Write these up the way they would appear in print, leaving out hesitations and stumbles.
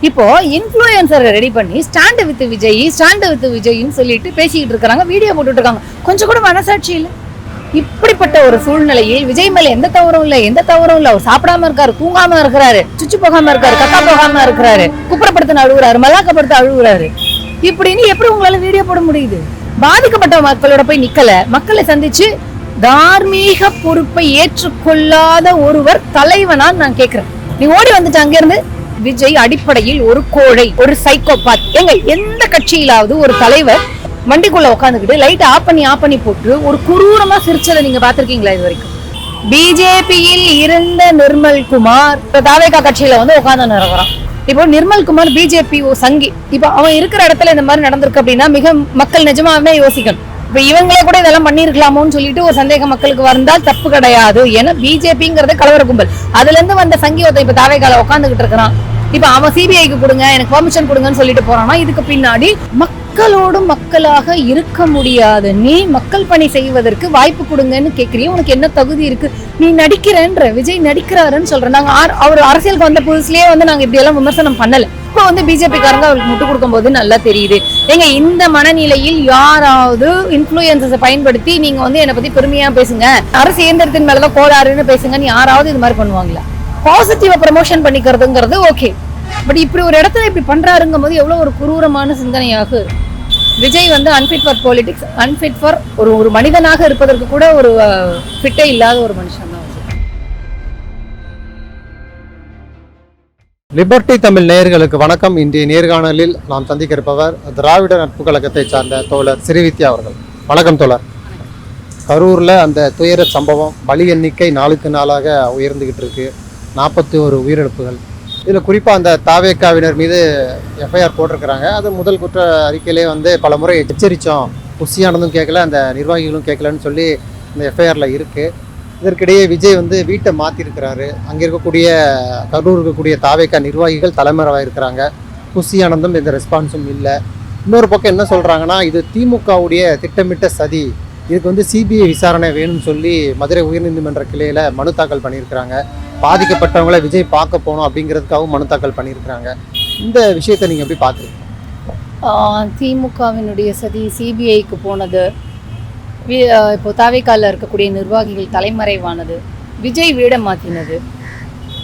இப்போ இன்ஃப்ளூயன்சரை ரெடி பண்ணி stand with விஜய்ன்னு சொல்லிட்டு பேசிக்கிட்டு இருக்காங்க, வீடியோ போட்டுட்டு இருக்காங்க. கொஞ்சம் கூட மனசாட்சி இல்லை. இப்படிப்பட்ட ஒரு சூழ்நிலையில் விஜய் மேல எந்த தவறும் இல்ல. அவர் சாப்பிடாம இருக்காரு, தூங்காம இருக்கிறாரு, சுச்சு போகாம இருக்காரு, கத்தா போகாம இருக்கிறாரு, குப்புறப்படுத்த அழுகுறாரு, மல்லாக்கப்படுத்த அழுகுறாரு. இப்படின்னு எப்படி உங்களால வீடியோ போட முடியுது? பாதிக்கப்பட்ட மக்களோட போய் நிக்கல, மக்களை சந்திச்சு தார்மீக பொறுப்பை ஏற்றுக்கொள்ளாத ஒருவர் தலைவனா நான் கேக்குறேன். நீ ஓடி வந்துட்டு அங்க இருந்து விஜய் அடிப்படையில் ஒரு கோழை, ஒரு சைக்கோபாத். எந்த கட்சியிலாவது ஒரு தலைவர் வண்டிக்குள்ள உட்காந்துக்கிட்டு லைட் ஆஃப் பண்ணி போட்டு ஒரு குரூரமா சிரிச்சதை நீங்க பாத்திருக்கீங்களா இது வரைக்கும்? பிஜேபியில் இருந்த நிர்மல் குமார் தாவேகா கட்சியில வந்து உட்கார்ந்து நடக்கிறான். இப்போ நிர்மல் குமார் பிஜேபி சங்கி. இப்போ அவன் இருக்கிற இடத்துல இந்த மாதிரி நடந்திருக்கு அப்படின்னா மிக மக்கள் நிஜமாவே யோசிக்கணும். இப்ப இவங்களே கூட இதெல்லாம் பண்ணிருக்கலாமோன்னு சொல்லிட்டு ஒரு சந்தேகம் மக்களுக்கு வந்தால் தப்பு கிடையாது. ஏன்னா பிஜேபிங்கிறது கலவர கும்பல். அதுல இருந்து வந்த சங்கி ஒருத்தன் இப்ப தாவேகால உட்காந்துக்கிட்டு இருக்கிறான். இப்ப அவன் சிபிஐக்கு கொடுங்க, எனக்கு பெர்மிஷன் கொடுங்கன்னு சொல்லிட்டு போறானா. இதுக்கு பின்னாடி மக்களோடு மக்களாக இருக்க முடியாது. நீ மக்கள் பணி செய்வதற்கு வாய்ப்பு கொடுங்கன்னு கேக்குறீங்க. உனக்கு என்ன தகுதி இருக்கு? நீ நடிக்கிறன்ற, விஜய் நடிக்கிறாருன்னு சொல்றேன். நாங்க அவர் அரசியலுக்கு வந்த புதுசுலயே வந்து நாங்க இப்படி எல்லாம் விமர்சனம் பண்ணல. இப்ப வந்து பிஜேபி காரங்க அவருக்கு முட்டு கொடுக்கும் போது நல்லா தெரியுது. இந்த மனநிலையில் யாராவது இன்ஃப்ளூயன்சஸை பயன்படுத்தி நீங்க வந்து என்னை பத்தி பெருமையா பேசுங்க, அரசு இயந்திரத்தின் மேலதான் கோளாறுன்னு பேசுங்கன்னு யாராவது இது மாதிரி பண்ணுவாங்களா? பாசிட்டிவா ப்ரமோஷன் பண்ணிக்கிறதுங்கிறது ஓகே, பட் இப்படி ஒரு இடத்துல இப்படி பண்றாருங்கும் போது எவ்வளவு ஒரு குரூரமான சிந்தனையாக. விஜய் வந்து unfit for politics, unfit for ஒரு மனிதனாக இருப்பதற்கு கூட ஒரு ஃபிட்டே இல்லாத ஒரு மனுஷன் தான். லிபர்டி தமிழ் நேயர்களுக்கு வணக்கம். இன்றைய நேர்காணலில் நாம் சந்திக்க இருப்பவர் திராவிட நட்பு கழகத்தை சார்ந்த தோழர் ஸ்ரீவித்யா அவர்கள். வணக்கம் தோழர். கரூரில் அந்த துயர சம்பவம், பலி எண்ணிக்கை நாளுக்கு நாளாக உயர்ந்துகிட்டு இருக்கு. 41 உயிரிழப்புகள். இதில் குறிப்பாக அந்த தாவேக்காவினர் மீது எஃப்ஐஆர் போட்டிருக்கிறாங்க. அது முதல் குற்ற அறிக்கையிலே வந்து பல முறை எச்சரித்தோம், புசியானதும் கேட்கல, அந்த நிர்வாகிகளும் கேட்கலன்னு சொல்லி இந்த எஃப்ஐஆரில் இருக்குது. இதற்கிடையே விஜய் வந்து வீட்டை மாற்றிருக்கிறாரு. அங்கே இருக்கக்கூடிய கரூர் இருக்கக்கூடிய தாவேக்கா நிர்வாகிகள் தலைமறைவாக இருக்கிறாங்க. புசியானந்தும் எந்த ரெஸ்பான்ஸும் இல்லை. இன்னொரு பக்கம் என்ன சொல்கிறாங்கன்னா, இது திமுகவுடைய திட்டமிட்ட சதி, இதுக்கு வந்து சிபிஐ விசாரணை வேணும்னு சொல்லி மதுரை உயர்நீதிமன்ற கிளையில் மனு தாக்கல் பண்ணியிருக்கிறாங்க. பாதிக்கப்பட்டவங்களை விஜய் பார்க்க போகணும் அப்படிங்கிறதுக்காகவும் மனு தாக்கல் பண்ணியிருக்கிறாங்க. இந்த விஷயத்தை நீங்கள் எப்படி பார்க்குறீங்க? திமுகவினுடைய சதி சிபிஐக்கு போனது, இப்போ தாவேக்கால இருக்கக்கூடிய நிர்வாகிகள் தலைமறைவானது, விஜய் வீடை மாற்றினது,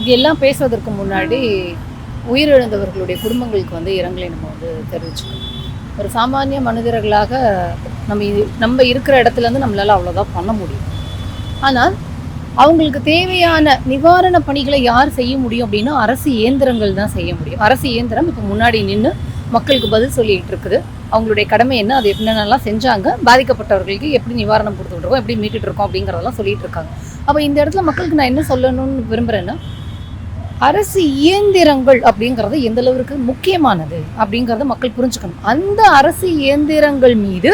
இதெல்லாம் பேசுவதற்கு முன்னாடி உயிரிழந்தவர்களுடைய குடும்பங்களுக்கு வந்து இரங்கலை நம்ம வந்து தெரிவிச்சுக்கணும். ஒரு சாமானிய மனிதர்களாக நம்ம இருக்கிற இடத்துலேருந்து நம்மளால் அவ்வளோதான் பண்ண முடியும். ஆனால் அவங்களுக்கு தேவையான நிவாரண பணிகளை யார் செய்ய முடியும் அப்படின்னா அரசு இயந்திரங்கள் தான் செய்ய முடியும். அரசு இயந்திரம் இப்போ முன்னாடி நின்று மக்களுக்கு பதில் சொல்லிட்டு இருக்குது. அவங்களுடைய கடமை என்ன, அது என்னென்னலாம் செஞ்சாங்க, பாதிக்கப்பட்டவர்களுக்கு எப்படி நிவாரணம் கொடுத்துட்டு இருக்கோம், எப்படி மீட்டுட்டு இருக்கோம் அப்படிங்கிறதெல்லாம் சொல்லிட்டு இருக்காங்க. அப்போ இந்த இடத்துல மக்களுக்கு நான் என்ன சொல்லணும்னு விரும்புகிறேன்னா, அரசு இயந்திரங்கள் அப்படிங்கிறது எந்த அளவுக்கு முக்கியமானது அப்படிங்கிறத மக்கள் புரிஞ்சுக்கணும். அந்த அரசு இயந்திரங்கள் மீது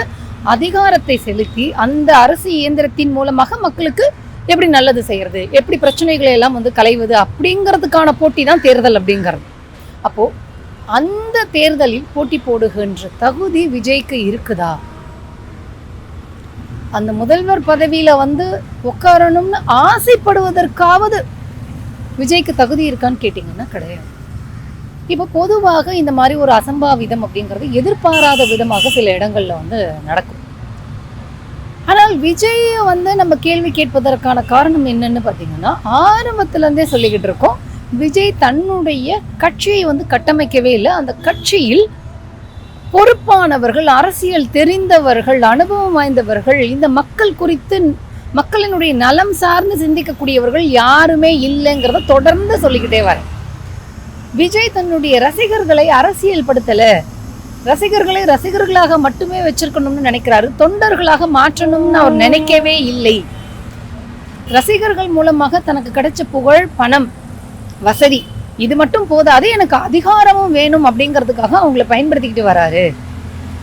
அதிகாரத்தை செலுத்தி அந்த அரசு இயந்திரத்தின் மூலமாக மக்களுக்கு எப்படி நல்லது செய்யறது, எப்படி பிரச்சனைகளை எல்லாம் வந்து களைவது அப்படிங்கிறதுக்கான போட்டி தான் தேர்தல் அப்படிங்கிறது. அப்போ அந்த தேர்தலில் போட்டி போடுகின்ற தகுதி விஜய்க்கு இருக்குதா? அந்த முதல்வர் பதவியில வந்து உட்காரணும்னு ஆசைப்படுவதற்காவது விஜய்க்கு தகுதி இருக்கான்னு கேட்டிங்கன்னா கிடையாது. இப்போ பொதுவாக இந்த மாதிரி ஒரு அசம்பாவிதம் அப்படிங்கிறது எதிர்பாராத விதமாக சில இடங்கள்ல வந்து நடக்கும். ஆனால் விஜயை வந்து நம்ம கேள்வி கேட்பதற்கான காரணம் என்னன்னு பார்த்தீங்கன்னா, ஆரம்பத்திலேருந்தே சொல்லிக்கிட்டு இருக்கோம், விஜய் தன்னுடைய கட்சியை வந்து கட்டமைக்கவே இல்லை. அந்த கட்சியில் பொறுப்பானவர்கள், அரசியல் தெரிந்தவர்கள், அனுபவம் வாய்ந்தவர்கள், இந்த மக்கள் குறித்து மக்களினுடைய நலம் சார்ந்து சிந்திக்கக்கூடியவர்கள் யாருமே இல்லைங்கிறத தொடர்ந்து சொல்லிக்கிட்டே வர. விஜய் தன்னுடைய ரசிகர்களை அரசியல் படுத்தல, ரசிகர்களை ரசிகர்களாக மட்டுமே வச்சிருக்கணும்னு நினைக்கிறாரு, தொண்டர்களாக மாற்றணும்னு அவர் நினைக்கவே இல்லை. ரசிகர்கள் மூலமாக தனக்கு கிடைச்ச புகழ், பணம், வசதி இது மட்டும் போதாது, எனக்கு அதிகாரமும் வேணும் அப்படிங்கிறதுக்காக அவங்கள பயன்படுத்திக்கிட்டு வராரு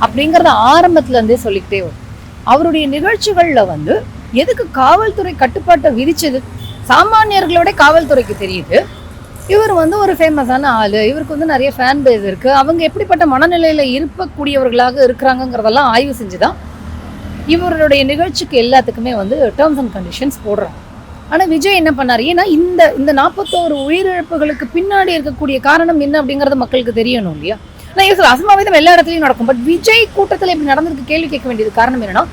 அப்படிங்கிறத ஆரம்பத்துல இருந்தே சொல்லிக்கிட்டே வரும். அவருடைய நிகழ்ச்சிகள்ல வந்து எதுக்கு காவல்துறை கட்டுப்பாட்டை விதிச்சது சாமானியர்களோட காவல்துறைக்கு தெரியுது. இவர் வந்து ஒரு ஃபேமஸான ஆளு, இவருக்கு வந்து நிறைய ஃபேன் பேஸ் இருக்கு, அவங்க எப்படிப்பட்ட மனநிலையில இருக்கக்கூடியவர்களாக இருக்கிறாங்கிறதெல்லாம் ஆய்வு செஞ்சுதான் இவருடைய நிகழ்ச்சிக்கு எல்லாத்துக்குமே வந்து டேர்ம்ஸ் அண்ட் கண்டிஷன்ஸ் போடுறாங்க. ஆனா விஜய் என்ன பண்ணாரு, ஏன்னா இந்த இந்த 41 உயிரிழப்புகளுக்கு பின்னாடி இருக்கக்கூடிய காரணம் என்ன அப்படிங்கறது மக்களுக்கு தெரியணும் இல்லையா. நான் யோசிச்சு அசம்பாவிதம் எல்லா இடத்துலயும் நடக்கும், பட் விஜய் கூட்டத்துல இப்படி நடந்திருக்கு கேள்வி கேட்க வேண்டியது காரணம் என்னன்னா,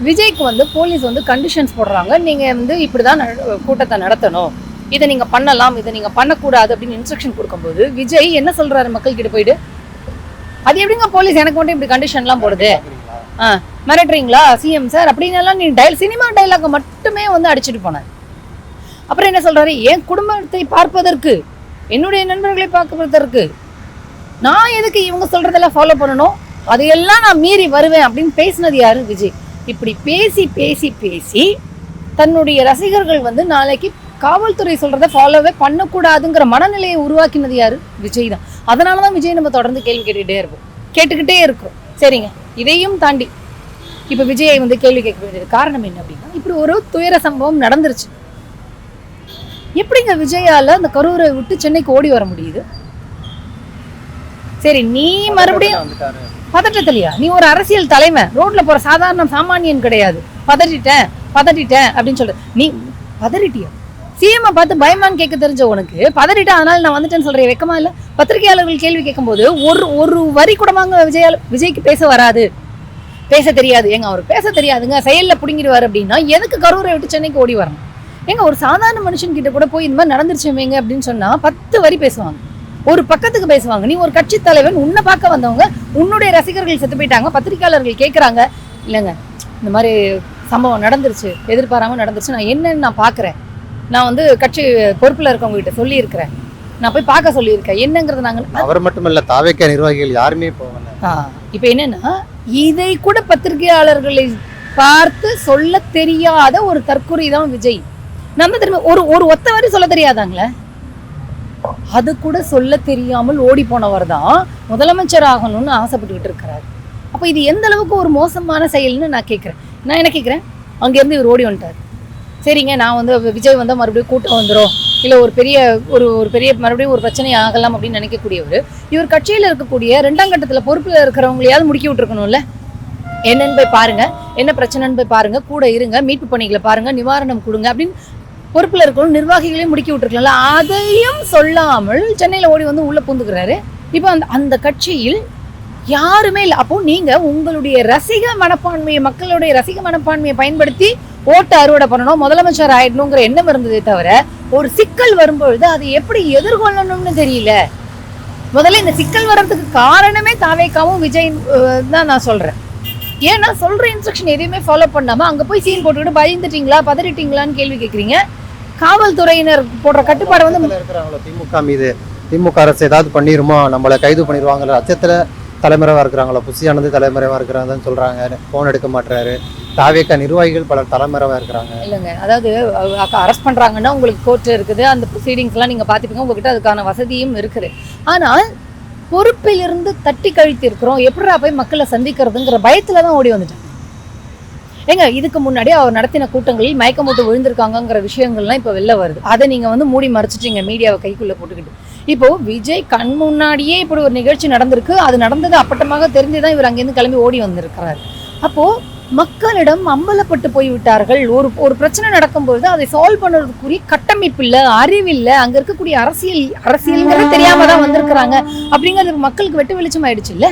விஜய்க்கு வந்து போலீஸ் வந்து கண்டிஷன்ஸ் போடுறாங்க, நீங்க வந்து இப்படிதான் கூட்டத்தை நடத்தணும், இதை நீங்க பண்ணலாம், இதை நீங்க பண்ணக்கூடாது அப்படின்னு இன்ஸ்ட்ரக்ஷன் கொடுக்கும்போது விஜய் என்ன சொல்றாரு மக்கள் கிட்ட போயிட்டு, அது எப்படிங்க போலீஸ் எனக்கு மட்டும் இப்படி கண்டிஷன்லாம் போடுது, மிரட்டுறீங்களா சிஎம் சார் அப்படின்னு எல்லாம் நீ சினிமா டைலாக மட்டுமே வந்து அடிச்சுட்டு போனார். அப்புறம் என்ன சொல்றாரு, என் குடும்பத்தை பார்ப்பதற்கு, என்னுடைய நண்பர்களை பார்ப்பதற்கு நான் எதுக்கு இவங்க சொல்றதெல்லாம் ஃபாலோ பண்ணணும், அதையெல்லாம் நான் மீறி வருவேன் அப்படின்னு பேசினது யாரு, விஜய். இப்படி பேசி பேசி பேசி தன்னுடைய ரசிகர்கள் வந்து நாளைக்கு காவல்துறை சொல்றதை ஃபாலோவே பண்ணக்கூடாதுங்கிற மனநிலையை உருவாக்கினது யாரு, விஜய் தான். அதனாலதான் விஜய் நம்ம தொடர்ந்து கேள்வி கேட்டுக்கிட்டே இருக்கோம். சரிங்க, இதையும் தாண்டி இப்ப விஜயை வந்து கேள்வி கேட்க வேண்டியது காரணம் என்ன அப்படின்னா, இப்படி ஒரு துயர சம்பவம் நடந்துருச்சு. எப்படிங்க விஜயால அந்த கரூரை விட்டு சென்னைக்கு ஓடி வர முடியுது? சரி, நீ மறுபடியும் பதட்டத்திலையா? நீ ஒரு அரசியல் தலைமை, ரோட்ல போற சாதாரண சாமானியன் கிடையாது. பதட்டிட்டேன் அப்படின்னு சொல்ற, நீ பதறிட்டியா? சிஎம் பார்த்து பயமான்னு கேட்க தெரிஞ்ச உனக்கு பதறிட்டா அதனால நான் வந்துட்டேன்னு சொல்றேன், வெக்கமா இல்ல? பத்திரிகையாளர்கள் கேள்வி கேட்கும் போது ஒரு வரி கூட வாங்க விஜய்க்கு பேச வராது, பேச தெரியாது. ஏங்க அவர் பேச தெரியாதுங்க, செயல்ல புடுங்கிடுவாரு அப்படின்னா எதுக்கு கரூரை விட்டு சென்னைக்கு ஓடி வரணும்? ஏங்க ஒரு சாதாரண மனுஷன் கிட்ட கூட போய் இந்த மாதிரி நடந்துருச்சுவீங்க அப்படின்னு சொன்னா 10 வரி பேசுவாங்க, ஒரு பக்கத்துக்கு பேசுவாங்க. நீ ஒரு கட்சி தலைவன், உன்னை பார்க்க வந்தவங்க, உன்னுடைய ரசிகர்கள் செத்து போயிட்டாங்க, பத்திரிகையாளர்கள் கேட்கறாங்க, இல்லைங்க இந்த மாதிரி சம்பவம் நடந்துருச்சு, எதிர்பாராம நடந்துருச்சு, நான் என்னன்னு நான் பாக்குறேன், நான் வந்து கட்சி பொறுப்புல இருக்கவங்க கிட்ட சொல்லி இருக்கிறேன், நான் போய் பார்க்க சொல்லியிருக்கேன் என்னங்கிறது. நாங்க அவர் மட்டும் இல்ல, தாவேக்கா நிர்வாகிகள் யாருமே போகல. இப்ப என்னன்னா, இதை கூட பத்திரிகையாளர்களை பார்த்து சொல்ல தெரியாத ஒரு தற்கொலை தான் விஜய். நம்ம திரும்ப ஒரு ஒத்த வரி சொல்ல தெரியாதாங்களே, அது கூட சொல்ல தெரியாமல் ஓடி போனவர் தான் முதலமைச்சர் ஆகணும்னு ஆசைப்பட்டுக்கிட்டு இருக்கிறாரு. அப்ப இது எந்த அளவுக்கு ஒரு மோசமான செயல்னு நான் கேட்கிறேன். நான் என்ன கேட்கிறேன், அங்க இருந்து இவர் ஓடி வந்துட்டார். சரிங்க, நான் வந்து விஜய் வந்து மறுபடியும் கூட்டம் வந்துடும், இல்லை ஒரு பெரிய மறுபடியும் ஒரு பிரச்சனை ஆகலாம் அப்படின்னு நினைக்கக்கூடியவர், இவர் கட்சியில் இருக்கக்கூடிய 2ஆம் கட்டத்தில் பொறுப்பில் இருக்கிறவங்களையாவது முடுக்கி விட்டுருக்கணும்ல. என்னன்னு போய் பாருங்க, என்ன பிரச்சனைன்னு போய் பாருங்க, கூட இருங்க, மீட்பு பணிகளை பாருங்க, நிவாரணம் கொடுங்க அப்படின்னு பொறுப்பில் இருக்கணும், நிர்வாகிகளையும் முடுக்கி விட்டுருக்கலாம்ல. அதையும் சொல்லாமல் சென்னையில் ஓடி வந்து உள்ள பூந்துக்கிறாரு. இப்போ அந்த கட்சியில் யாருமே இல்லை. அப்போ நீங்க உங்களுடைய ரசிக மனப்பான்மையை, மக்களுடைய ரசிக மனப்பான்மையை பயன்படுத்தி ஓட்டு அறுவடை பண்ணணும், முதலமைச்சர் ஆயிடணுங்கிற எண்ணம் இருந்ததே தவிர ஒரு சிக்கல் வரும்பொழுது அதை எப்படி எதிர்கொள்ளணும்னு தெரியல. முதல்ல இந்த சிக்கல் வர்றதுக்கு காரணமே தாவேக்காவும் விஜய் தான் நான் சொல்றேன். ஏன்னா சொல்ற இன்ஸ்ட்ரக்ஷன் எதையுமே ஃபாலோ பண்ணாம அங்க போய் சீன் போட்டுக்கிட்டு பயந்துட்டீங்களா பதறிட்டீங்களான்னு கேள்வி கேட்குறீங்க. காவல்துறையினர் போடுற கட்டுப்பாடு வந்து இருக்கிறாங்களோ திமுக மீது, திமுக அரசு ஏதாவது பண்ணிருமோ, நம்மளை கைது பண்ணிடுவாங்களோ அச்சத்துல தலைமறைவா இருக்கிறாங்களோ, புசியானது தலைமறைவா இருக்கிறாங்கன்னு சொல்றாங்க, போன் எடுக்க மாட்டாரு. தாவேக்கா நிர்வாகிகள் பலர் தலைமறைவா இருக்கிறாங்க. இல்லைங்க, அதாவது அரெஸ்ட் பண்றாங்கன்னா உங்களுக்கு கோர்ட் இருக்குது, அந்த ப்ரொசீடிங்ஸ் எல்லாம் நீங்க பாத்துப்பீங்க, உங்ககிட்ட அதுக்கான வசதியும் இருக்குது. ஆனால் பொறுப்பிலிருந்து தட்டி கழித்து இருக்கிறோம், எப்படா போய் மக்களை சந்திக்கிறதுங்கிற பயத்துலதான் ஓடி வந்துட்டாங்க. ஏங்க இதுக்கு முன்னாடி அவர் நடத்தின கூட்டங்களில் மயக்கம் போட்டு விழுந்திருக்காங்கிற விஷயங்கள்லாம் இப்போ வெளில வருது. அதை நீங்க வந்து மூடி மறைச்சிட்டீங்க மீடியாவை கைக்குள்ள போட்டுக்கிட்டு. இப்போ விஜய் கண் முன்னாடியே இப்படி ஒரு நிகழ்ச்சி நடந்திருக்கு, அது நடந்தது அப்பட்டமாக தெரிஞ்சுதான் இவர் அங்கேருந்து கிளம்பி ஓடி வந்திருக்கிறார். அப்போ மக்களிடம் அம்பலப்பட்டு போய்விட்டார்கள். ஒரு பிரச்சனை நடக்கும்போது அதை சால்வ் பண்ணுறதுக்குரிய கட்டமைப்பு இல்லை, அறிவில்லை, அங்க இருக்கக்கூடிய அரசியல்ங்கிறது தெரியாம தான் வந்திருக்கிறாங்க அப்படிங்கிறது மக்களுக்கு வெட்டு வெளிச்சம் ஆயிடுச்சு இல்ல.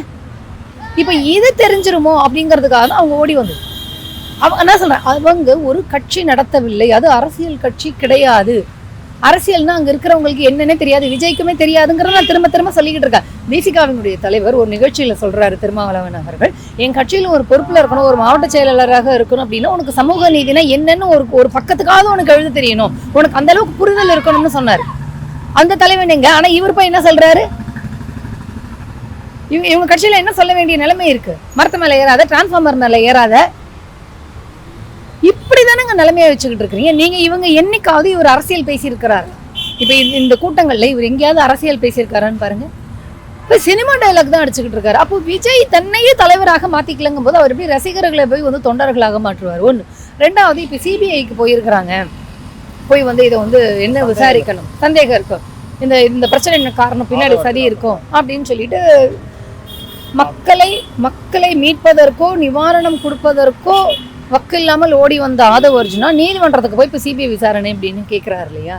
இப்ப இது தெரிஞ்சிருமோ அப்படிங்கிறதுக்காக தான் அவங்க ஓடி வந்தது. அவங்க என்ன சொல்றேன், அவங்க ஒரு கட்சி நடத்தவில்லை, அது அரசியல் கட்சி கிடையாது. அரசியல்னா அங்க இருக்கிறவங்களுக்கு என்னன்னே தெரியாது, விஜய்க்குமே தெரியாதுங்கிறத நான் திரும்ப திரும்ப சொல்லிக்கிட்டு இருக்கேன். விசிகாவினுடைய தலைவர் ஒரு நிகழ்ச்சியில சொல்றாரு, திருமாவளவன் அவர்கள், என் கட்சியில ஒரு பொறுப்புல இருக்கணும், ஒரு மாவட்ட செயலாளராக இருக்கணும் அப்படின்னா உனக்கு சமூக நீதினா என்னன்னு ஒரு பக்கத்துக்காவது உனக்கு எழுத தெரியணும், உனக்கு அந்த அளவுக்கு புரிதல் இருக்கணும்னு சொன்னாரு அந்த தலைவன். எங்க ஆனா இவர் போய் என்ன சொல்றாரு, இவங்க கட்சியில என்ன சொல்ல வேண்டிய நிலைமை இருக்கு, மரத்து மேல ஏறாத, டிரான்ஸ்ஃபார்மர் மேல ஏறாத, இப்படிதானங்க நிலைமையை வச்சுக்கிட்டு இருக்கிறீங்க நீங்க. இவங்க என்னைக்காவது இவர் அரசியல் பேசியிருக்கிறாரு? இப்ப இந்த கூட்டங்கள்ல இவர் எங்கேயாவது அரசியல் பேசியிருக்காரான்னு பாருங்க. இப்ப சினிமா டைலாக் தான் அடிச்சுக்கிட்டு இருக்காரு. அப்போ விஜய் தன்னையே தலைவராக மாத்திக்கலங்கும் போது அவர் எப்படி ரசிகர்களை போய் வந்து தொண்டர்களாக மாற்றுவார்? ஒண்ணு. ரெண்டாவது, இப்ப சிபிஐக்கு போயிருக்கிறாங்க, போய் வந்து இதை வந்து என்ன விசாரிக்கணும், சந்தேகம் இருக்கும், இந்த பிரச்சனை என்ன காரணம், பின்னாடி சரி இருக்கும் அப்படின்னு சொல்லிட்டு மக்களை மீட்பதற்கோ நிவாரணம் கொடுப்பதற்கோ வக்கு இல்லாமல் ஓடி வந்த ஆதவ அர்ஜுனா நீதிமன்றத்துக்கு போய் இப்போ சிபிஐ விசாரணை அப்படின்னு கேட்குறாரு இல்லையா?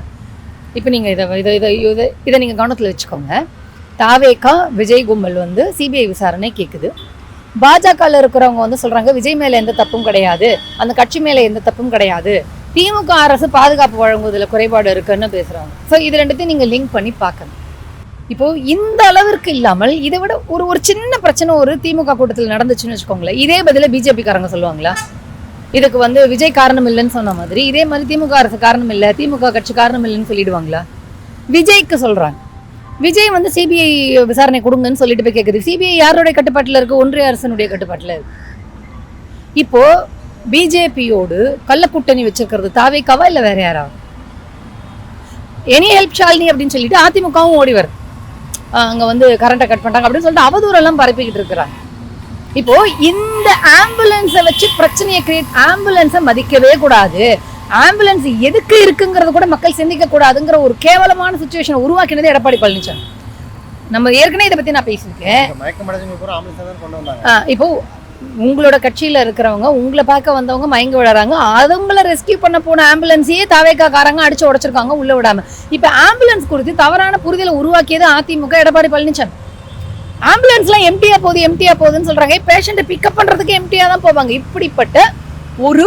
இப்போ நீங்கள் இதை நீங்கள் கவனத்தில் வச்சுக்கோங்க. தாவேகா விஜய் கும்பல் வந்து சிபிஐ விசாரணை கேட்குது. பாஜகவில் இருக்கிறவங்க வந்து சொல்கிறாங்க விஜய் மேலே எந்த தப்பும் கிடையாது, அந்த கட்சி மேலே எந்த தப்பும் கிடையாது, திமுக அரசு பாதுகாப்பு வழங்குவதில் குறைபாடு இருக்குன்னு பேசுகிறாங்க. ஸோ இது ரெண்டுத்தையும் நீங்கள் லிங்க் பண்ணி பார்க்கணும். இப்போ இந்த அளவிற்கு இல்லாமல் இதை விட ஒரு சின்ன பிரச்சனை ஒரு திமுக கூட்டத்தில் நடந்துச்சுன்னு வச்சுக்கோங்களேன், இதே பதில பிஜேபி காரங்க சொல்லுவாங்களா? இதுக்கு வந்து விஜய் காரணம் இல்லைன்னு சொன்ன மாதிரி இதே மாதிரி திமுக அரசு காரணம் இல்லை, திமுக கட்சி காரணம் இல்லைன்னு சொல்லிடுவாங்களா? விஜய்க்கு சொல்றாங்க. விஜய் வந்து சிபிஐ விசாரணை கொடுங்கன்னு சொல்லிட்டு போய் கேட்குது. சிபிஐ யாருடைய கட்டுப்பாட்டில் இருக்கு? ஒன்றிய அரசனுடைய கட்டுப்பாட்டில் இருக்கு. இப்போ பிஜேபியோடு கள்ள கூட்டணி வச்சிருக்கிறது தாவேக்காவா இல்லை வேற யாரா? எனி ஹெல்ப் ஷாலினி அப்படின்னு சொல்லிட்டு அதிமுகவும் ஓடி வருது. அங்கே வந்து கரண்ட்டை கட் பண்ணிட்டாங்க அப்படின்னு சொல்லிட்டு அவதூறெல்லாம் பரப்பிக்கிட்டு இருக்கிறாங்க. இப்போ இந்த ஆம்புலன்ஸை வச்சு பிரச்சனையை கிரியேட், ஆம்புலன்ஸை மதிக்கவே கூடாது, ஆம்புலன்ஸ் எதுக்கு இருக்குங்கிறத கூட மக்கள் சிந்திக்க கூடாதுங்கிற ஒரு கேவலமான சுச்சுவேஷனை உருவாக்கினது எடப்பாடி பழனிசாமி. நம்ம ஏற்கனவே இதை பத்தி நான் பேசியிருக்கேன். இப்போ உங்களோட கட்சியில இருக்கிறவங்க உங்களை பார்க்க வந்தவங்க மயங்கி விடுறாங்க, அவங்கள ரெஸ்கியூ பண்ண போன ஆம்புலன்ஸையே தாவேக்கா காரங்க அடிச்சு உடைச்சிருக்காங்க உள்ள விடாம. இப்ப ஆம்புலன்ஸ் குறித்து தவறான புரிதலை உருவாக்கியது அதிமுக, எடப்பாடி பழனிசாமி. ஆம்புலன்ஸ்லாம் எம்டியா போகுதுன்னு சொல்றாங்க. பேஷண்ட்டை பிக்கப் பண்றதுக்கு எம்டியா தான் போவாங்க. இப்படிப்பட்ட ஒரு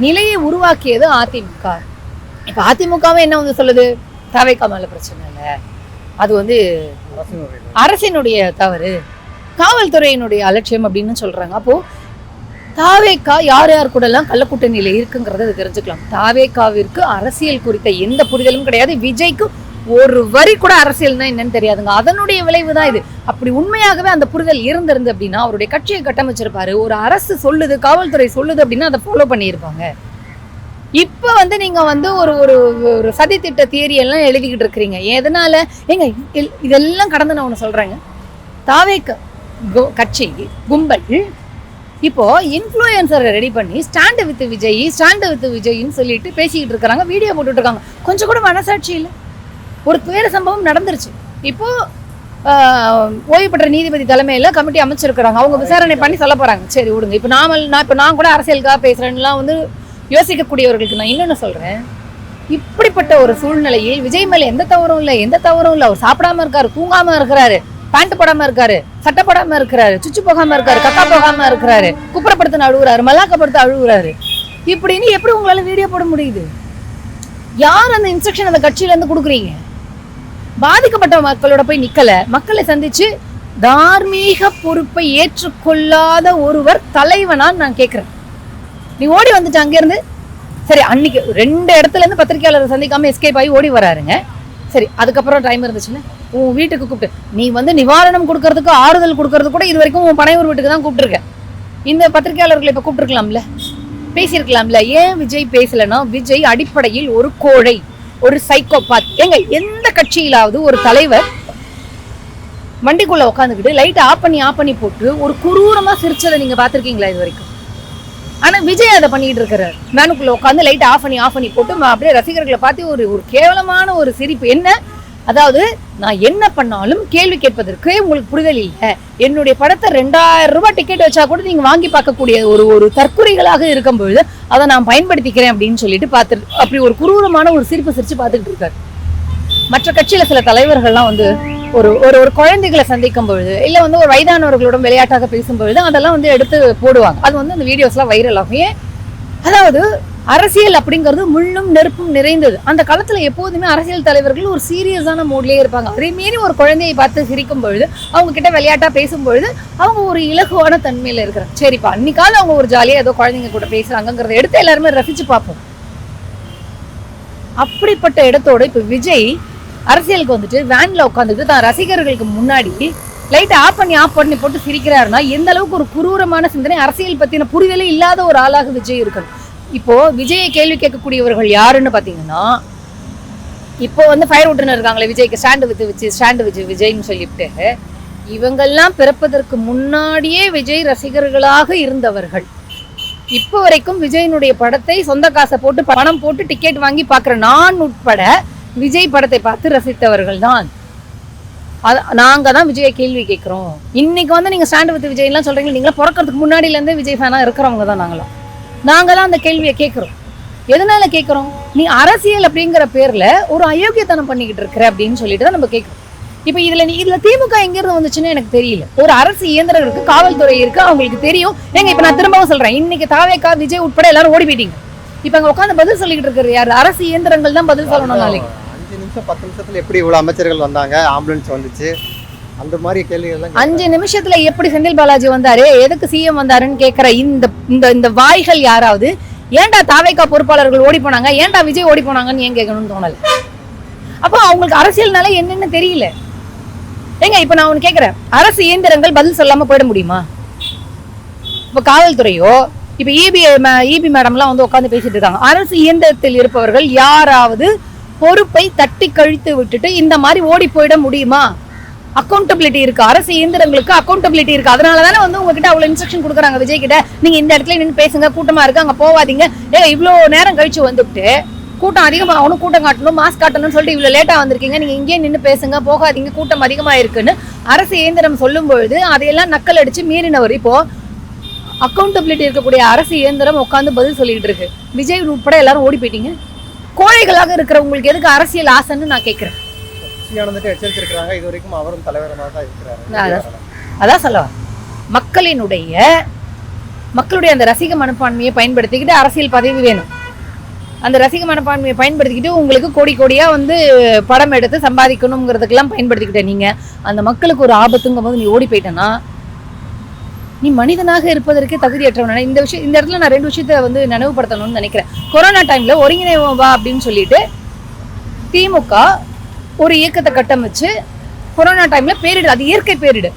நிலையை உருவாக்கியது அதிமுக. இப்ப அதிமுகவே என்ன வந்து சொல்லுது, தாவேக்கா மேல பிரச்சனை இல்லை, அது வந்து அரசினுடைய தவறு, காவல்துறையினுடைய அலட்சியம் அப்படின்னு சொல்றாங்க. அப்போ தாவேக்கா யார் யார் கூட எல்லாம் கள்ளக்கூட்டணியில இருக்குங்கிறத தெரிஞ்சுக்கலாம். தாவேக்காவிற்கு அரசியல் குறித்த எந்த புரிதலும் கிடையாது. விஜய்க்கு ஒரு வரி கூட அரசியல்னா என்னன்னு தெரியாதுங்க. அதனுடைய விளைவு தான் இது. அப்படி உண்மையாகவே அந்த புரிதல் இருந்திருந்து அப்படின்னா அவருடைய கட்சியை கட்டமைச்சிருப்பாரு. ஒரு அரசு சொல்லுது, காவல்துறை சொல்லுது அப்படின்னா அதை ஃபாலோ பண்ணியிருப்பாங்க. இப்ப வந்து நீங்க வந்து ஒரு ஒரு சதி திட்ட தியரி எல்லாம் எழுதிக்கிட்டு இருக்கிறீங்க. எதனால ஏங்க இதெல்லாம் கடந்து நான் ஒண்ணு சொல்றேங்க. தாவேக்கா கட்சி கும்பல் இப்போ இன்ஃப்ளூயன்சரை ரெடி பண்ணி ஸ்டாண்டு வித் விஜய்ன்னு சொல்லிட்டு பேசிக்கிட்டு இருக்கிறாங்க, வீடியோ போட்டுட்டு இருக்காங்க. கொஞ்சம் கூட மனசாட்சி இல்லை. ஒரு துயர சம்பவம் நடந்துருச்சு. இப்போ ஓய்வு பெற்ற நீதிபதி தலைமையில கமிட்டி அமைச்சிருக்கிறாங்க. அவங்க விசாரணை பண்ணி சொல்ல போறாங்க. சரி விடுங்க. இப்போ நான் கூட அரசியலுக்காக பேசுறேன்னுலாம் வந்து யோசிக்கக்கூடியவர்களுக்கு நான் இன்னொன்னு சொல்றேன். இப்படிப்பட்ட ஒரு சூழ்நிலையில் விஜய் மேல எந்த தவறும் இல்லை. அவர் சாப்பிடாம இருக்காரு, தூங்காம இருக்கிறாரு, பேண்ட் போடாம இருக்காரு, சட்டை போடாம இருக்கிறாரு, சுச்சு போகாம இருக்காரு, கக்கா போகாம இருக்கிறாரு, குப்புறப்படுத்த அழுகுறாரு, மல்லாக்கப்படுத்த அழுகுறாரு. இப்படின்னு எப்படி உங்களால வீடியோ போட முடியுது? யார் அந்த இன்ஸ்ட்ரக்ஷன் அந்த கட்சியில இருந்து கொடுக்குறீங்க? பாதிக்கப்பட்ட மக்களோட போய் நிக்கல, மக்களை சந்திச்சு தார்மீக பொறுப்பை ஏற்றுக்கொள்ளாத ஒருவர் தலைவனான்னு நான் கேட்கிறேன். நீ ஓடி வந்துட்டு அங்க இருந்து சரி, அன்னைக்கு 2 இடத்துல இருந்து பத்திரிகையாளரை சந்திக்காம எஸ்கேப் ஆகி ஓடி வராருங்க. சரி, அதுக்கப்புறம் டைம் இருந்துச்சுன்னா உன் வீட்டுக்கு கூப்பிட்டு நீ வந்து நிவாரணம் கொடுக்கறதுக்கு, ஆறுதல் கொடுக்கறது கூட இது வரைக்கும் உன் பனையூர் வீட்டுக்கு தான் கூப்பிட்டுருக்க. இந்த பத்திரிகையாளர்களை இப்ப கூப்பிட்டுருக்கலாம்ல, பேசியிருக்கலாம்ல. ஏன் விஜய் பேசலன்னா, விஜய் அடிப்படையில் ஒரு கோழை, ஒரு சைக்கோபாத். ஏங்க எந்த கட்சியிலாவது ஒரு தலைவர் வண்டிக்குள்ள உட்காந்துக்கிட்டு லைட் ஆஃப் பண்ணி போட்டு ஒரு குரூரமா சிரிச்சதை நீங்க பாத்திருக்கீங்களா இது வரைக்கும்? ஆனா விஜய் அதை பண்ணிட்டு இருக்கிறார். வேனுக்குள்ள உட்காந்து லைட் ஆஃப் பண்ணி போட்டு அப்படியே ரசிகர்களை பார்த்து ஒரு கேவலமான ஒரு சிரிப்பு. என்ன அதாவது, நான் என்ன பண்ணாலும் கேள்வி கேட்பதற்கு உங்களுக்கு புரிதல் இல்லை. என்னுடைய படத்தை 2000 ரூபாய் டிக்கெட் வச்சா கூட நீங்க வாங்கி பார்க்கக்கூடிய ஒரு தற்குறிகளாக இருக்கும் பொழுது அதை நான் பயன்படுத்திக்கிறேன் அப்படின்னு சொல்லிட்டு பார்த்துட்டு அப்படி ஒரு குரூரமான ஒரு சிரிப்பு சிரிச்சு பார்த்துக்கிட்டு இருக்காரு. மற்ற கட்சியில சில தலைவர்கள்லாம் வந்து ஒரு குழந்தைகளை சந்திக்கும் பொழுது இல்ல வந்து ஒரு வயதானவர்களோட விளையாட்டாக பேசும்பொழுது அதெல்லாம் வந்து எடுத்து போடுவாங்க. அது வந்து அந்த வீடியோஸ்லாம் வைரல் ஆகும். அதாவது அரசியல் அப்படிங்கிறது முள்ளும் நெருப்பும் நிறைந்தது. அந்த காலத்துல எப்போதுமே அரசியல் தலைவர்கள் ஒரு சீரியஸான மூட்லயே இருப்பாங்க. அதே மீறி ஒரு குழந்தையை பார்த்து சிரிக்கும் பொழுது, அவங்க கிட்ட விளையாட்டா பேசும்பொழுது அவங்க ஒரு இலகுவான தன்மையில இருக்கிறாங்க. சரிப்பா, அன்னைக்கால அவங்க ஒரு ஜாலியா ஏதோ குழந்தைங்க கூட பேசுறாங்கிறத எடுத்து எல்லாருமே ரசிச்சு பார்ப்போம். அப்படிப்பட்ட இடத்தோட இப்ப விஜய் அரசியலுக்கு வந்துட்டு வேன்ல உட்காந்துட்டு தான் ரசிகர்களுக்கு முன்னாடி லைட் ஆஃப் பண்ணி போட்டு சிரிக்கிறாருன்னா எந்த அளவுக்கு ஒரு குரூரமான சிந்தனை, அரசியல் பத்தின புரிதலே இல்லாத ஒரு ஆளாக விஜய் இருக்கணும். இப்போ விஜயை கேள்வி கேட்கக்கூடியவர்கள் யாருன்னு பாத்தீங்கன்னா, இப்போ வந்து ஃபயர் விட்டுன்னு இருக்காங்களே விஜய்க்கு ஸ்டாண்டு வித் விஜய்ன்னு சொல்லிட்டு, இவங்கெல்லாம் பிறப்பதற்கு முன்னாடியே விஜய் ரசிகர்களாக இருந்தவர்கள். இப்போ வரைக்கும் விஜயினுடைய படத்தை சொந்த காசை போட்டு பணம் போட்டு டிக்கெட் வாங்கி பாக்குற நான் உட்பட விஜய் படத்தை பார்த்து ரசித்தவர்கள் தான். நாங்க தான் விஜயை கேள்வி கேட்கிறோம். இன்னைக்கு வந்து நீங்க ஸ்டாண்ட் வித் விஜய் எல்லாம் சொல்றீங்க, நீங்களா பிறக்கிறதுக்கு முன்னாடில இருந்தே விஜய் ஃபேனா இருக்கிறவங்க தான் நாங்களாம். நாங்க தான் அந்த கேள்வியை கேட்கிறோம். எதனால கேட்கிறோம்? நீ அரசியல் அப்படிங்கிற பேர்ல ஒரு அயோக்கியத்தனம் பண்ணிக்கிட்டு இருக்கிற அப்படின்னு சொல்லிட்டு தான் நம்ம கேட்கிறோம். இப்ப இதுல திமுக எங்க இருந்து வந்துச்சுன்னு எனக்கு தெரியல. ஒரு அரசு இயந்திரம் இருக்கு, காவல்துறை இருக்கு, அவங்களுக்கு தெரியும். இப்ப நான் திரும்பவும் சொல்றேன், இன்னைக்கு தாவேகா விஜய் உட்பட எல்லாரும் ஓடி போயிட்டீங்க. இப்ப அங்க உட்காந்து பதில் சொல்லிட்டு இருக்கிறது யாரு? அரசு இயந்திரங்கள் தான் பதில் சொல்லணும். நாளைக்கு 5 நிமிஷம் 10 நிமிஷத்துல எப்படி இவ்வளவு அமைச்சர்கள் வந்தாங்க, ஆம்புலன்ஸ் வந்துச்சு, அந்த மாதிரி கேள்விகள் 5 நிமிஷத்துல எப்படி செந்தில் பாலாஜி வந்தாரு, எதுக்கு சிஎம் வந்தாருன்னு கேட்கிற இந்த வாய்கள் யாராவது ஏன்டா தாவேகா பொறுப்பாளர்கள் ஓடி போனாங்க, ஏன்டா விஜய் ஓடி போனாங்கன்னு ஏன் கேட்கணும்னு தோணல. அப்போ அவங்களுக்கு அரசியல்னால என்னன்னு தெரியல. இப்ப நான் ஒண்ணு கேட்கிறேன், அரசு இயந்திரங்கள் பதில் சொல்லாம போயிட முடியுமா? இப்ப காவல்துறையோ இப்ப இபி மேடம்லாம் வந்து உட்காந்து பேசிட்டு இருக்காங்க. அரசு இயந்திரத்தில் இருப்பவர்கள் யாராவது பொறுப்பை தட்டி கழித்து விட்டுட்டு இந்த மாதிரி ஓடி போயிட முடியுமா? அக்கௌண்டபிலிட்டி இருக்கு, அரசு இயந்திரங்களுக்கு அக்கௌண்டபிலிட்டி இருக்கு. அதனாலதானே வந்து உங்ககிட்ட அவ்வளவு இன்ஸ்ட்ரக்ஷன் கொடுக்குறாங்க விஜய் கிட்ட, நீங்க இந்த இடத்துல நின்று பேசுங்க, கூட்டமா இருக்கு அங்க போவாதீங்க. இவ்வளவு நேரம் கழிச்சு வந்துட்டு கூட்டம் அதிகமாகணும், கூட்டம் காட்டணும், மாஸ்க் காட்டணும்னு சொல்லிட்டு இவ்வளவு லேட்டா வந்திருக்கீங்க, நீங்க இங்கேயே நின்று பேசுங்க, போகாதீங்க, கூட்டம் அதிகமா இருக்குன்னு அரசு இயந்திரம் சொல்லும் பொழுது அதையெல்லாம் நக்கல் அடிச்சு மீறினவர். இப்போ அக்கௌண்டபிலிட்டி இருக்கக்கூடிய அரசு இயந்திரம் உட்காந்து பதில் சொல்லிட்டு இருக்கு. விஜய் உட்பட எல்லாரும் ஓடி போயிட்டீங்க. கோழைகளாக இருக்கிற உங்களுக்கு எதுக்கு அரசியல் ஆசைன்னு நான் கேட்கிறேன். எச்சரிச்சிருக்காங்க, இது வரைக்கும் அவரும் தலைவரமாக தான் இருக்கிறாரு. அதான் சொல்ல மக்களுடைய அந்த ரசிக மனப்பான்மையை பயன்படுத்திக்கிட்டு அரசியல் பதவி வேணும். அந்த ரசிக மனப்பான்மையை பயன்படுத்திக்கிட்டு உங்களுக்கு கோடி கோடியா வந்து படம் எடுத்து சம்பாதிக்கணுங்கிறதுக்கெல்லாம் பயன்படுத்திக்கிட்ட நீங்க அந்த மக்களுக்கு ஒரு ஆபத்துங்கும் போது நீ ஓடி போயிட்டனா நீ மனிதனாக இருப்பதற்கே தகுதியற்றவன. இந்த இடத்துல நான் 2 விஷயத்த வந்து நினைவுபடுத்தணும்னு நினைக்கிறேன். கொரோனா டைம்ல ஒருங்கிணைவோம் வா அப்படின்னு சொல்லிட்டு திமுக ஒரு இயக்கத்தை கட்டமைச்சு கொரோனா டைம்ல பேரிடு, அது இயற்கை பேரிடு,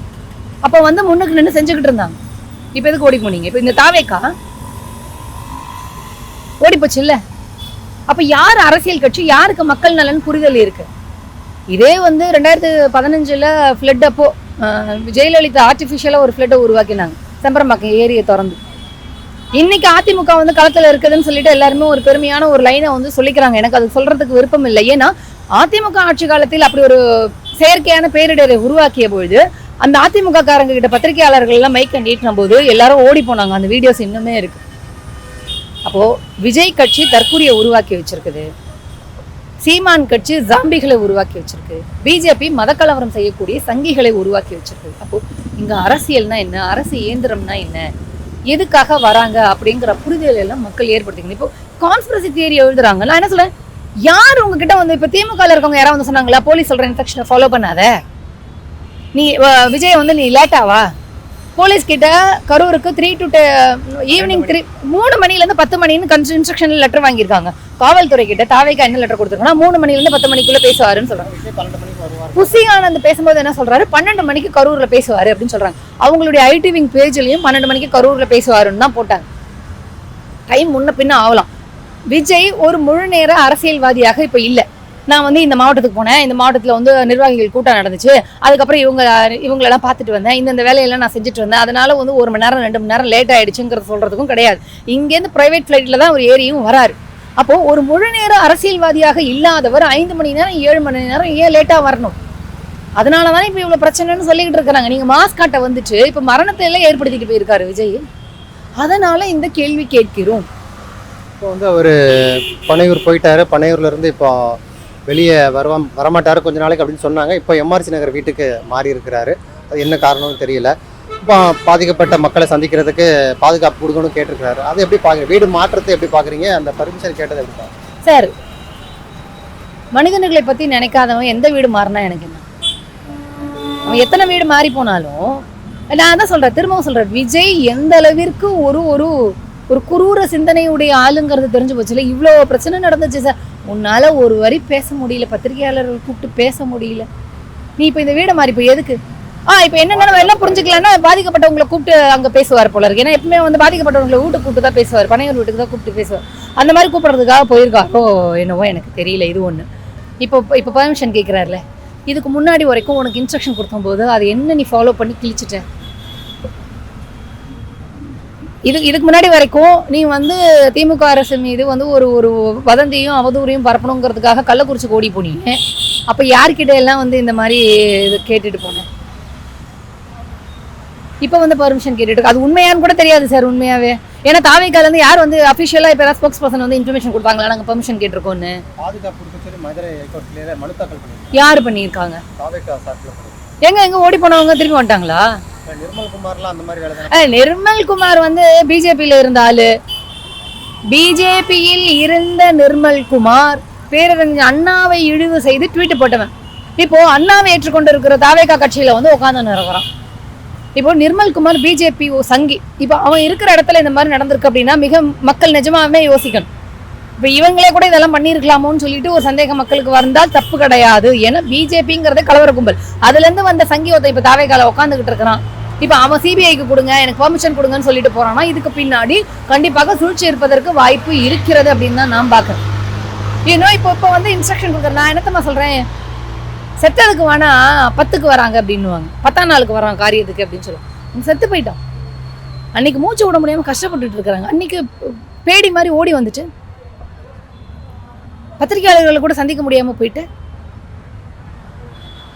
அப்ப வந்து முன்னுக்கு நின்று செஞ்சுக்கிட்டு இருந்தாங்க. இப்ப எதுக்கு ஓடி போனீங்க? இப்ப இந்த தாவேகா ஓடி போச்சு இல்ல. அப்ப யார் அரசியல் கட்சி, யாருக்கு மக்கள் நலன் புரிதல் இருக்கு? இதே வந்து 2015 ஃபிளட் அப்போ ஜெயலலிதா ஆர்டிபிஷியலா ஒரு ஃபிளட்டை உருவாக்கினாங்க, செம்பரம்பாக்கம் ஏரியை திறந்து. இன்னைக்கு அதிமுக வந்து களத்துல இருக்குதுன்னு சொல்லிட்டு எல்லாருமே ஒரு பெருமையான ஒரு லைனை வந்து சொல்லிக்கிறாங்க. எனக்கு அது சொல்றதுக்கு விருப்பம் இல்லை. ஏன்னா அதிமுக ஆட்சி காலத்தில் அப்படி ஒரு செயற்கையான பேரிடரை உருவாக்கிய பொழுது அந்த அதிமுக காரங்க கிட்ட பத்திரிகையாளர்கள் எல்லாம் மைக்க நீட்டின போது எல்லாரும் ஓடி போனாங்க. அந்த வீடியோஸ் இன்னுமே இருக்கு. அப்போ விஜய் கட்சி தற்கூரியை உருவாக்கி வச்சிருக்குது, சீமான் கட்சி ஜாம்பிகளை உருவாக்கி வச்சிருக்கு, பிஜேபி மதக்கலவரம் செய்யக்கூடிய சங்கிகளை உருவாக்கி வச்சிருக்கு. அப்போ இங்க அரசியல்னா என்ன, அரசு இயந்திரம்னா என்ன, எதுக்காக வராங்க அப்படிங்கிற புரிதல் எல்லாம் மக்கள் ஏற்படுத்திக்கணும். இப்போ கான்ஸ்பிரசி தியரி எழுதுறாங்க. நான் என்ன சொல்றேன், யார் உங்ககிட்ட வந்து இப்ப திமுக இருக்கவங்க யாராவது வந்து சொன்னாங்களா போலீஸ் சொல்ற இன்ஸ்ட்ரக்ஷனை ஃபாலோ பண்ணாத, நீ விஜய் வந்து நீ லேட்டாவா? போலீஸ் கிட்ட கரூருக்கு 3 to ஈவினிங் 3 மணிலேருந்து 10 மணின்னு இன்ஸ்ட்ரக்ஷன் லெட்டர் வாங்கியிருக்காங்க. காவல்துறை கிட்ட தாவேகா என்ன லெட்டர் கொடுத்துருக்காங்கன்னா 3 மணிலேருந்து 10 மணிக்குள்ள பேசுவாருன்னு சொல்றாங்க. புசி ஆனந்த் பேசும்போது என்ன சொல்றாரு, 12 மணிக்கு கரூர்ல பேசுவாரு அப்படின்னு சொல்றாங்க. அவங்களுடைய ஐடி விங் பேஜ்லயும் 12 மணிக்கு கரூர்ல பேசுவாருன்னு தான் போட்டாங்க. டைம் முன்ன பின்ன ஆகலாம். விஜய் ஒரு முழு நேர அரசியல்வாதியாக இப்ப இல்ல. நான் வந்து இந்த மாவட்டத்துக்கு போனேன், இந்த மாவட்டத்தில் வந்து நிர்வாகிகள் கூட்டம் நடந்துச்சு, அதுக்கப்புறம் இவங்களெல்லாம் பார்த்துட்டு வந்தேன், இந்த வேலையெல்லாம் நான் செஞ்சுட்டு வந்தேன், அதனால வந்து 1 மணி நேரம் 2 மணி நேரம் லேட் ஆயிடுச்சுங்கிறது சொல்றதுக்கும் கிடையாது. இங்கேருந்து பிரைவேட் ஃபிளைட்ல தான் ஒரு ஏரியும் வராரு. அப்போ ஒரு முழு நேர அரசியல்வாதியாக இல்லாதவர் 5 மணி நேரம் 7 மணி நேரம் ஏன் லேட்டா வரணும்? அதனாலதான் இப்ப இவ்வளவு பிரச்சனைன்னு சொல்லிக்கிட்டு இருக்கிறாங்க. நீங்க மாஸ்க் காட்ட வந்துட்டு இப்ப மரணத்தை எல்லாம் ஏற்படுத்திட்டு போயிருக்காரு விஜய். அதனால இந்த கேள்வி கேட்கிறோம். இப்போ வந்து அவர் பனையூர் போயிட்டாரு, பனையூர்ல இருந்து இப்போ வெளியே வரமாட்டாரு கொஞ்ச நாளைக்கு அப்படின்னு சொன்னாங்க. இப்போ எம்ஆர்சி நகர் வீட்டுக்கு மாறி இருக்கிறாரு. அது என்ன காரணம்னு தெரியல. இப்போ பாதிக்கப்பட்ட மக்களை சந்திக்கிறதுக்கு பாதுகாப்பு கொடுக்கணும்னு கேட்டிருக்கிறாரு. அது எப்படி பாக்குறீங்க? வீடு மாற்றத்தை எப்படி பாக்குறீங்க? அந்த பர்மிஷன் கேட்டது எப்படி பாக்குறீங்க? சார், மனிதர்களை பத்தி நினைக்காதவன் எந்த வீடு மாறினா எனக்கு என்ன? அவன் எத்தனை வீடு மாறி போனாலும் நான் தான் சொல்றேன், திரும்பவும் சொல்றேன், விஜய் எந்த அளவிற்கு ஒரு ஒரு ஒரு குரூர சிந்தனையுடைய ஆளுங்கிறது தெரிஞ்சு போச்சுல. இவ்வளோ பிரச்சனை நடந்துச்சு சார், உன்னால ஒரு வரி பேச முடியல, பத்திரிகையாளர்கள் கூப்பிட்டு பேச முடியல, நீ இப்போ இந்த வீடை மாறி இப்போ எதுக்கு? இப்போ என்னென்ன எல்லாம் புரிஞ்சுக்கலாம்னா பாதிக்கப்பட்டவங்களை கூப்பிட்டு அங்கே பேசுவார் போல இருக்கு. ஏன்னா எப்பவுமே வந்து பாதிக்கப்பட்டவங்களை வீட்டுக்கு கூப்பிட்டு தான் பேசுவார், பனையூர் வீட்டுக்கு தான் கூப்பிட்டு பேசுவார். அந்த மாதிரி கூப்பிட்றதுக்காக போயிருக்காரோ என்னவோ எனக்கு தெரியல. இது ஒன்று. இப்போ பர்மிஷன் கேட்குறாருல, இதுக்கு முன்னாடி வரைக்கும் உனக்கு இன்ஸ்ட்ரக்ஷன் கொடுக்கும் போது அது என்ன நீ ஃபாலோ பண்ணி கிழிச்சிட்ட? இதுக்கு முன்னாடி வரைக்கும் நீ வந்து திமுக அரசு மீது வந்து ஒரு ஒரு வதந்தியும் அவதூறையும் பரப்பணுங்கிறதுக்காக கள்ளக்குறிச்சி ஓடி போனீங்க. அப்போ யார்கிட்ட எல்லாம் வந்து இந்த மாதிரி இது கேட்டுட்டு போனேன்? இப்போ வந்து பர்மிஷன் கேட்டுட்டு இருக்கு. அது உண்மையான்னு கூட தெரியாது சார் உண்மையாவே. ஏன்னா தாவேக்கால இருந்து யார் வந்து அஃபிஷியலா இப்போ யாராவது ஸ்போக்ஸ் பர்சன் வந்து இன்ஃபர்மேஷன் கொடுப்பாங்களா நாங்கள் பெர்மிஷன் கேட்டிருக்கோன்னு? பாதுகாப்பு கொடுக்க சொல்லி மதுரை ஹைகோர்ட்ல மனு தாக்கல் பண்ணிருக்காங்க. யார் பண்ணியிருக்காங்க? தாவேக்கா சார்பில் எங்க ஓடி போனவங்க திரும்பி வந்துட்டாங்களா? நிர்மல்குமார்லாம் அந்த மாதிரி வேலை தான். நிர்மல்குமார் வந்து பிஜேபியில் இருந்த ஆளு. பிஜேபியில் இருந்த நிர்மல்குமார் பேரறிஞர் அண்ணாவை இழிவு செய்து ட்வீட் போட்டவன். இப்போ அண்ணாவை ஏற்றுக்கொண்டு இருக்கிற தாவேகா கட்சியில வந்து உட்காந்து இருக்கிறான். இப்போ நிர்மல்குமார் பிஜேபி சங்கி. இப்போ அவன் இருக்கிற இடத்துல இந்த மாதிரி நடந்திருக்கு அப்படின்னா மிக மக்கள் நிஜமாவே யோசிக்கணும். இப்போ இவங்களே கூட இதெல்லாம் பண்ணியிருக்கலாமோன்னு சொல்லிட்டு ஒரு சந்தேகம் மக்களுக்கு வந்தால் தப்பு கிடையாது. ஏன்னா பிஜேபிங்கிறது கலவர கும்பல். அதுல இருந்து வந்த சங்கி ஒருத்தன் இப்போ தாவேகால உட்காந்துக்கிட்டு இருக்கிறான். இப்போ அவன் சிபிஐக்கு கொடுங்க, எனக்கு பெர்மிஷன் கொடுங்கன்னு சொல்லிட்டு போறான்னா இதுக்கு பின்னாடி கண்டிப்பாக சூழ்ச்சி இருப்பதற்கு வாய்ப்பு இருக்கிறது அப்படின்னு தான் நான் பார்க்குறேன். ஏன்னா இப்போ வந்து இன்ஸ்ட்ரக்ஷன் கொடுக்குறேன். நான் என்னத்தம்மா சொல்றேன், செத்ததுக்கு வேணா 10க்கு வராங்க அப்படின்னுவாங்க, 10ஆம் நாளுக்கு வராங்க காரியத்துக்கு அப்படின்னு சொல்லுவாங்க. செத்து போயிட்டோம். அன்னைக்கு மூச்சு விட முடியாம கஷ்டப்பட்டுட்டு இருக்கிறாங்க. அன்னைக்கு பேடி மாதிரி ஓடி வந்துட்டு பத்திரிகையாளர்களை கூட சந்திக்க முடியாம போயிட்டு,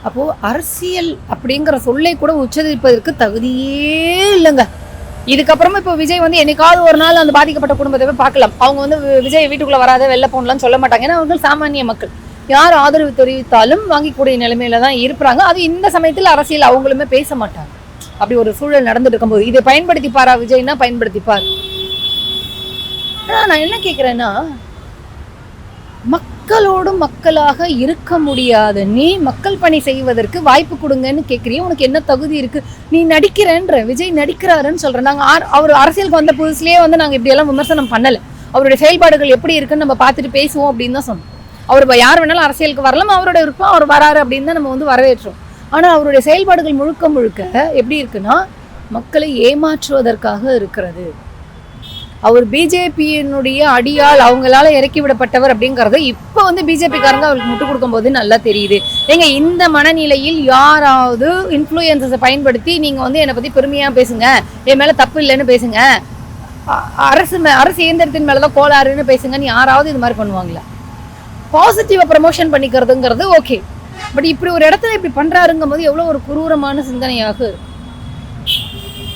அப்போ அரசியல் அப்படிங்கிற சொல்லை கூட உச்சரிப்பதற்கு தகுதியே இல்லைங்க. இதுக்கப்புறமா இப்போ விஜய் வந்து என்னைக்காவது ஒரு நாள் அந்த பாதிக்கப்பட்ட குடும்பத்தை பார்க்கலாம். அவங்க வந்து விஜய் வீட்டுக்குள்ள வராத வெளில போகலாம்னு சொல்ல மாட்டாங்க. ஏன்னா அவர்கள் சாமானிய மக்கள். யார் ஆதரவு தெரிவித்தாலும் வாங்கிக்கூடிய நிலைமையில தான் இருப்பாங்க. அது இந்த சமயத்தில் அரசியல் அவங்களுமே பேச மாட்டாங்க. அப்படி ஒரு சூழல் நடந்துட்டு இருக்கும்போது இதை பயன்படுத்திப்பாரா விஜய்னா? பயன்படுத்திப்பார். நான் என்ன கேட்குறேன்னா, மக்களோடு மக்களாக இருக்க முடியாத நீ மக்கள் பணி செய்வதற்கு வாய்ப்பு கொடுங்கன்னு கேட்குறீங்க. உனக்கு என்ன தகுதி இருக்கு? நீ நடிக்கிறேன்ற, விஜய் நடிக்கிறாருன்னு சொல்றேன். நாங்கள் அவர் அரசியலுக்கு வந்த புதுசுலேயே வந்து நாங்கள் இப்படியெல்லாம் விமர்சனம் பண்ணலை. அவருடைய செயல்பாடுகள் எப்படி இருக்குன்னு நம்ம பார்த்துட்டு பேசுவோம் அப்படின்னு தான் சொன்னோம். அவர் யார் வேணாலும் அரசியலுக்கு வரலாம், அவரோட விருப்பம், அவர் வராரு அப்படின்னு தான் நம்ம வந்து வரவேற்றோம். ஆனால் அவருடைய செயல்பாடுகள் முழுக்க முழுக்க எப்படி இருக்குன்னா மக்களை ஏமாற்றுவதற்காக இருக்கிறது. அவர் பிஜேபியினுடைய அடியால் அவங்களால இறக்கி விடப்பட்டவர் அப்படிங்கறது இப்போ வந்து பிஜேபிக்காரங்க அவருக்கு முட்டு கொடுக்கும் போது நல்லா தெரியுது. ஏங்க இந்த மனநிலையில் யாராவது இன்ஃப்ளூயன்சஸை பயன்படுத்தி நீங்க வந்து என்னை பத்தி பெருமையா பேசுங்க, என் மேல தப்பு இல்லைன்னு பேசுங்க, அரசு இயந்திரத்தின் மேலதான் கோளாறுன்னு பேசுங்கன்னு யாராவது இது மாதிரி பண்ணுவாங்களா? பாசிட்டிவா ப்ரமோஷன் பண்ணிக்கிறதுங்கிறது ஓகே. பட் இப்படி ஒரு இடத்துல இப்படி பண்றாருங்கும் போது எவ்வளவு ஒரு குரூரமான சிந்தனையாக இருக்கு.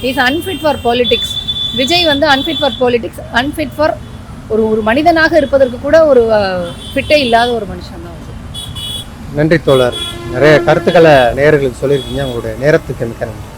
Is unfit for politics. Vijay வந்து unfit for politics, unfit for ஒரு மனிதனாக இருப்பதற்கு கூட ஒரு ஃபிட்டே இல்லாத ஒரு மனுஷன் தான். நன்றி தோழர். நிறைய கருத்துக்களை நேயர்களுக்கு சொல்லியிருக்கீங்க. உங்களுடைய நேரத்துக்கு மிக்க நன்றி.